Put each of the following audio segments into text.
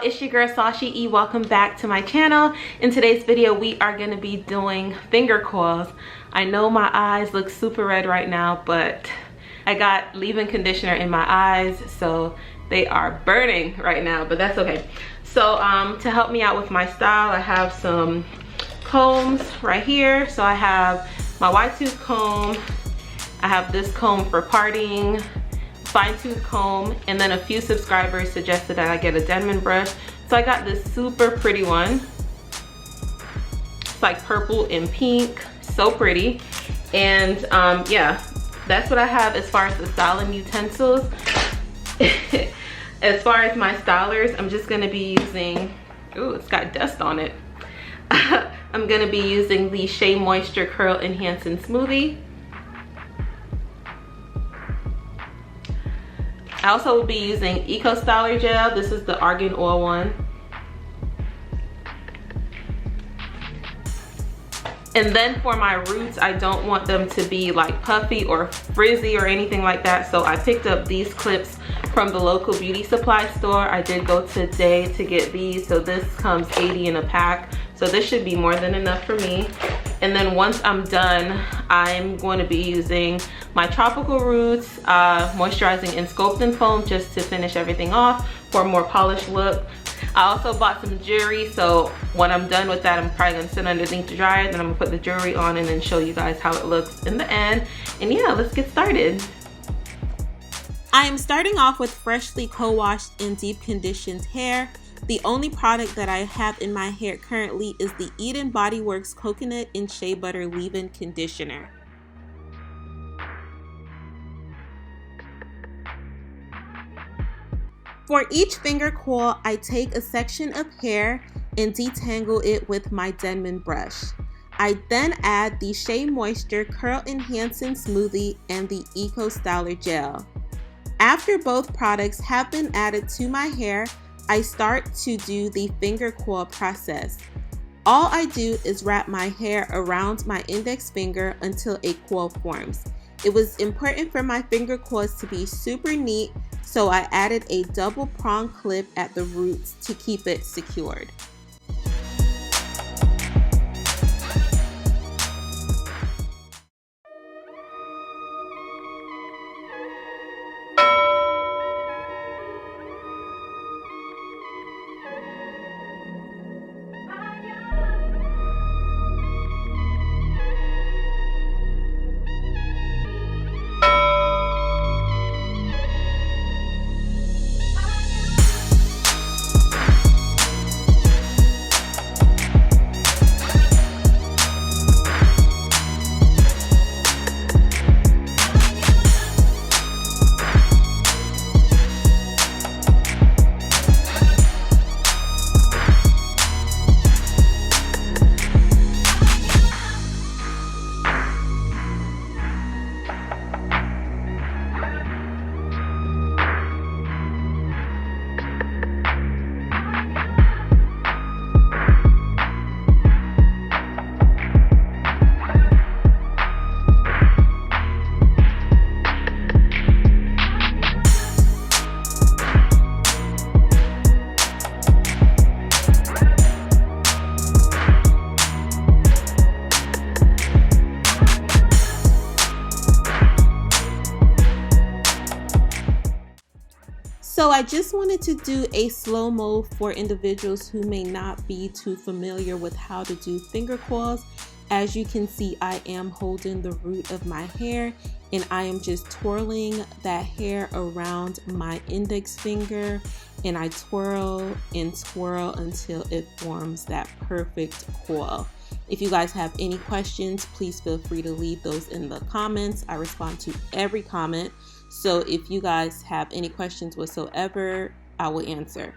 it's your girl Sashi E. Welcome back to my channel. In today's video we are going to be doing finger coils. I know my eyes look super red right now, but I got leave-in conditioner in my eyes, so they are burning right now, but that's okay. So to help me out with my style, I have some combs right here. So I have my wide tooth comb, I have this comb for parting, fine tooth comb, and then a few subscribers suggested that I get a Denman brush. So I got this super pretty one. It's like purple and pink, so pretty. And yeah, that's what I have as far as the styling utensils. As far as my stylers, I'm just gonna be using, ooh, it's got dust on it. I'm gonna be using the Shea Moisture Curl Enhancing Smoothie. I also will be using Eco Styler Gel. This is the Argan Oil one. And then for my roots, I don't want them to be like puffy or frizzy or anything like that. So I picked up these clips from the local beauty supply store. I did go today to get these. So this comes 80 in a pack. So this should be more than enough for me. And then once I'm done, I'm going to be using my Tropical Roots moisturizing and sculpting foam just to finish everything off for a more polished look. I also bought some jewelry, so when I'm done with that, I'm probably gonna sit underneath the dryer, then I'm gonna put the jewelry on and then show you guys how it looks in the end. And yeah, let's get started. I am starting off with freshly co-washed and deep conditioned hair. The only product that I have in my hair currently is the Eden Body Works Coconut and Shea Butter Leave-In Conditioner. For each finger coil, I take a section of hair and detangle it with my Denman brush. I then add the Shea Moisture Curl Enhancing Smoothie and the Eco Styler Gel. After both products have been added to my hair, I start to do the finger coil process. All I do is wrap my hair around my index finger until a coil forms. It was important for my finger coils to be super neat, so I added a double prong clip at the roots to keep it secured. So I just wanted to do a slow-mo for individuals who may not be too familiar with how to do finger coils. As you can see, I am holding the root of my hair and I am just twirling that hair around my index finger, and I twirl and twirl until it forms that perfect coil. If you guys have any questions, please feel free to leave those in the comments. I respond to every comment. So if you guys have any questions whatsoever, I will answer.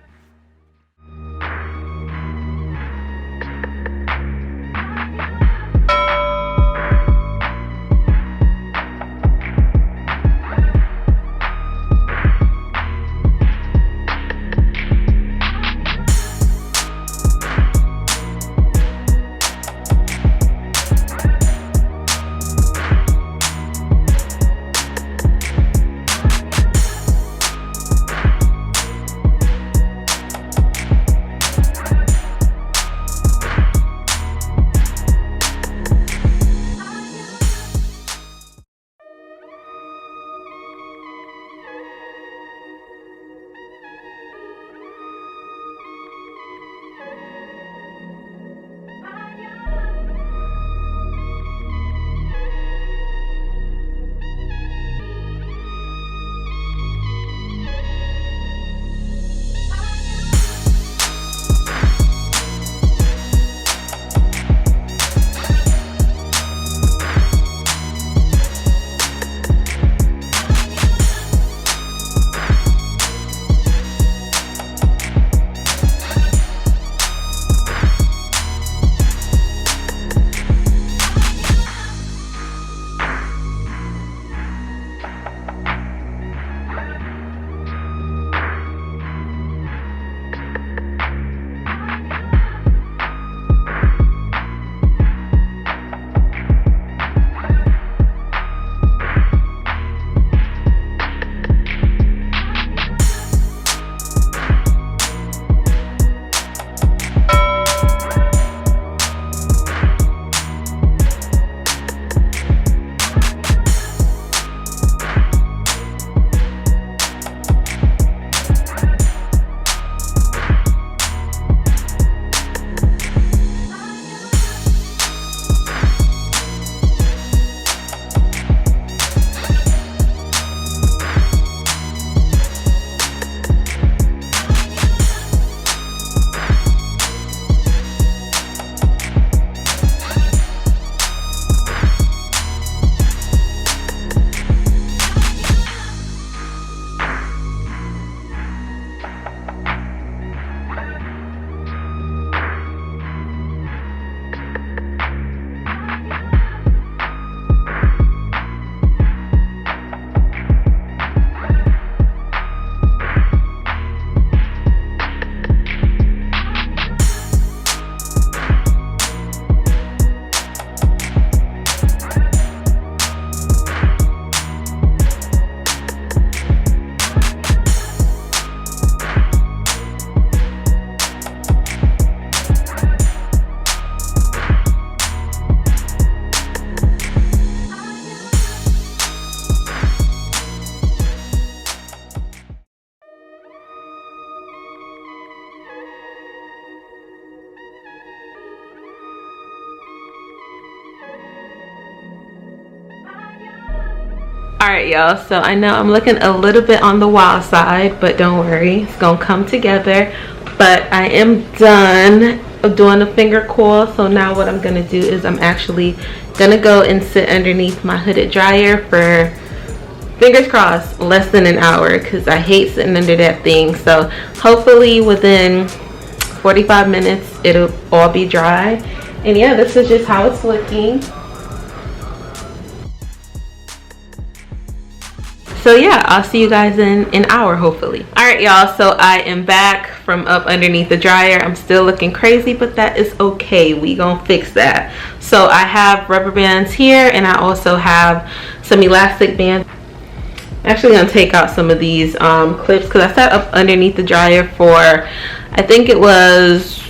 All right, y'all, so I know I'm looking a little bit on the wild side, but don't worry, it's gonna come together. But I am done doing the finger coil, so now what I'm gonna do is I'm actually gonna go and sit underneath my hooded dryer for, fingers crossed, less than an hour, because I hate sitting under that thing. So hopefully within 45 minutes it'll all be dry. And yeah, this is just how it's looking. So yeah, I'll see you guys in an hour, hopefully. All right, y'all, so I am back from up underneath the dryer. I'm still looking crazy, but that is okay. We gonna fix that. So I have rubber bands here, and I also have some elastic bands. I'm actually gonna take out some of these clips because I sat up underneath the dryer for, I think it was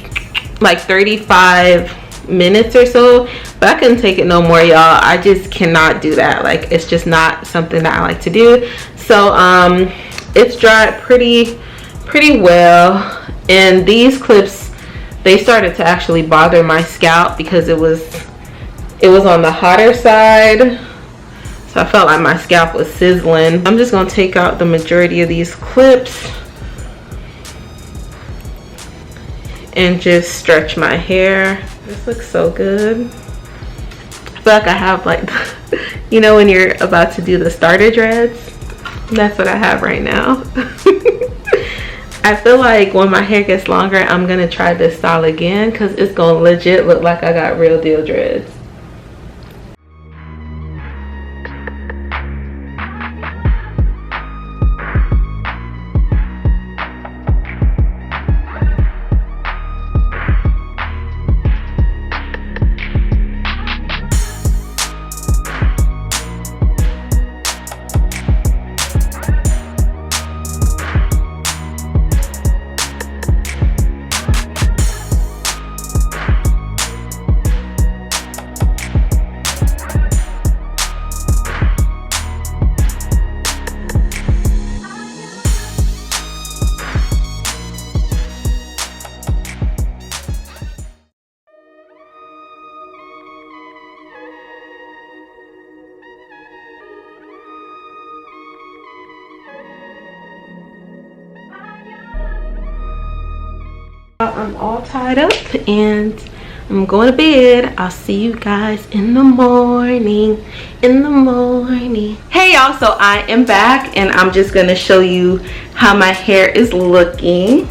like 35 minutes or so, but I couldn't take it no more, y'all. I just cannot do that. Like, it's just not something that I like to do. So it's dried pretty well, and these clips, they started to actually bother my scalp because it was on the hotter side, so I felt like my scalp was sizzling. I'm just gonna take out the majority of these clips and just stretch my hair. This looks so good. I feel like I have like, you know when you're about to do the starter dreads? That's what I have right now. I feel like when my hair gets longer, I'm gonna try this style again because it's gonna legit look like I got real deal dreads. I'm all tied up and I'm going to bed. I'll see you guys in the morning. Hey y'all, so I am back and I'm just going to show you how my hair is looking.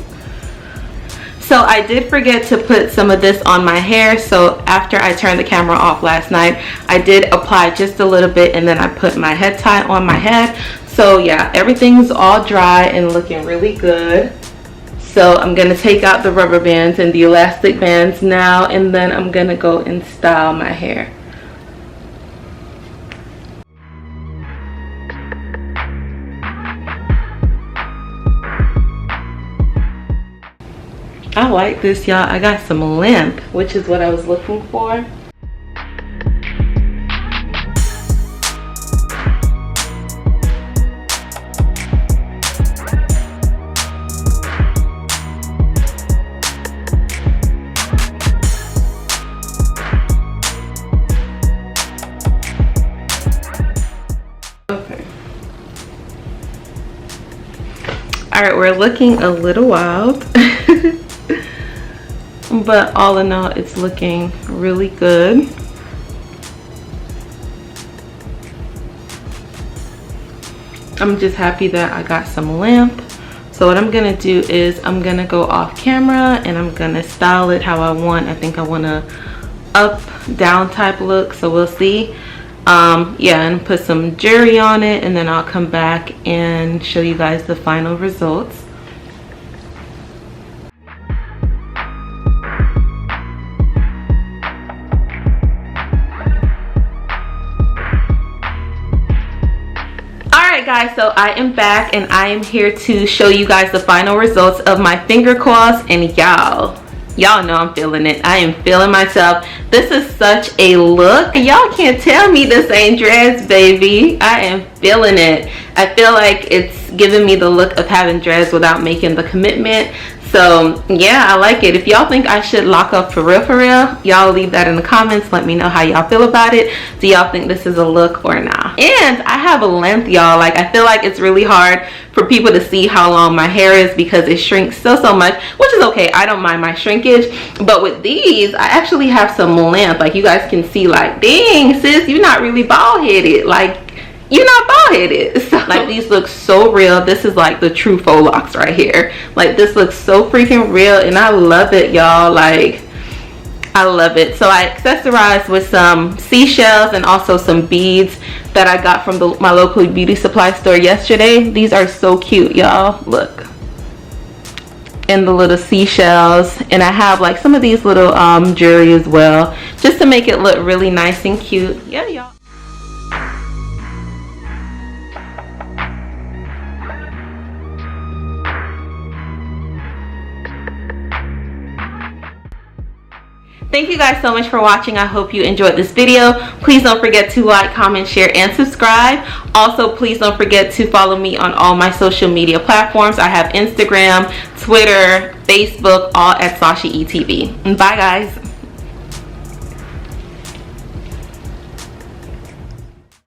So I did forget to put some of this on my hair, so after I turned the camera off last night, I did apply just a little bit and then I put my head tie on my head. So yeah, everything's all dry and looking really good. So I'm going to take out the rubber bands and the elastic bands now, and then I'm going to go and style my hair. I like this, y'all. I got some length, which is what I was looking for. All right, we're looking a little wild, but all in all, it's looking really good. I'm just happy that I got some length. So what I'm gonna do is I'm gonna go off camera and I'm gonna style it how I want. I think I want a up down type look, so we'll see. Yeah, and put some jewelry on it, and then I'll come back and show you guys the final results. Alright guys, so I am back and I am here to show you guys the final results of my finger coils, and y'all know I'm feeling it. I am feeling myself. This is such a look. Y'all can't tell me this ain't dreads, baby. I am feeling it. I feel like it's giving me the look of having dreads without making the commitment. So yeah, I like it. If y'all think I should lock up for real, y'all leave that in the comments. Let me know how y'all feel about it. Do y'all think this is a look or not? And I have a length, y'all. Like, I feel like it's really hard for people to see how long my hair is because it shrinks so much, which is okay. I don't mind my shrinkage, but with these I actually have some length. Like, you guys can see, like, dang sis, you're not really bald-headed. Like, you're not bald-headed. So, like, these look so real. This is like the true faux locks right here. Like, this looks so freaking real and I love it, y'all. Like, I love it. So I accessorized with some seashells and also some beads that I got from my local beauty supply store yesterday. These are so cute, y'all. Look. And the little seashells, and I have like some of these little jewelry as well, just to make it look really nice and cute. Yeah, y'all. Thank you guys so much for watching. I hope you enjoyed this video. Please don't forget to like, comment, share, and subscribe. Also, please don't forget to follow me on all my social media platforms. I have Instagram, Twitter, Facebook, all at SashaETV. Bye guys.